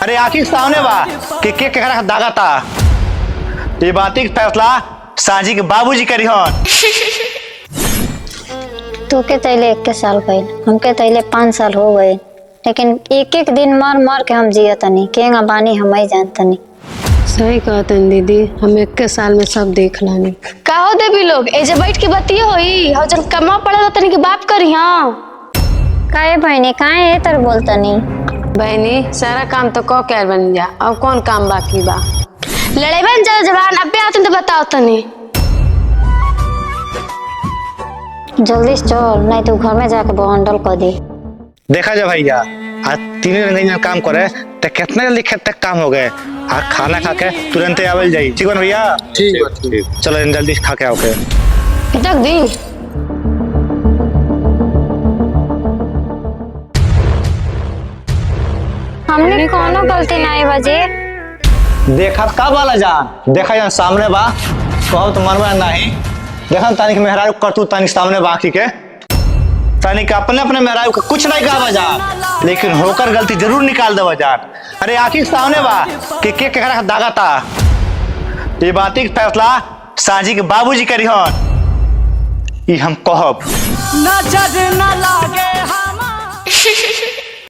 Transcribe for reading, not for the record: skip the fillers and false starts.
अरे आखिर सामने बा कि के केकरा दागा था। ये बात का फैसला साजी के बाबूजी करी हन। तू के तैले 21 साल गए, हमके तैले 5 साल हो गए, लेकिन एक एक दिन मार मार के हम जिया तनी केंगा बानी हम ही जानतनी। सही कहतन दीदी, हम 21 साल में सब देख लानी। का हो देवी लोग एजे बैठ के बतिया होई हो जन कमा पड़ल तनी के बात करी। हां काहे बहनी काहे ए तर बोलतनी। बहनी सारा काम तो क के बन जा, अब कौन काम बाकी बा। लड़ाई जा जवान अबे आतन तो बताओ तनी। जल्दी से चल नहीं तो घर में जाके बहंडल कर दे। देखा जा भैया आज 3 दिन काम करे तो कितना जल्दी खेत तक काम हो गए। आज खाना खा के तुरंत आवल जाई। ठीक है भैया? ठीक। चलो जल्दी खा के आओ के तक दी। हमने कोनो गलती नहीं बजे। देखा का वाला जान देखा जान सामने बा बहुत मनवा नहीं। देखा तानिक मेहरारू करतू तानिक सामने बाकी के तानिक अपने अपने मेहरारू का कुछ नहीं गावा जान, लेकिन होकर गलती जरूर निकाल देवा जान। अरे आखिर सामने बा कि के केकरा दागा था। ये बात का फैसला साजी के बाबूजी करी हन। ई हम कहब नजर न लागे हम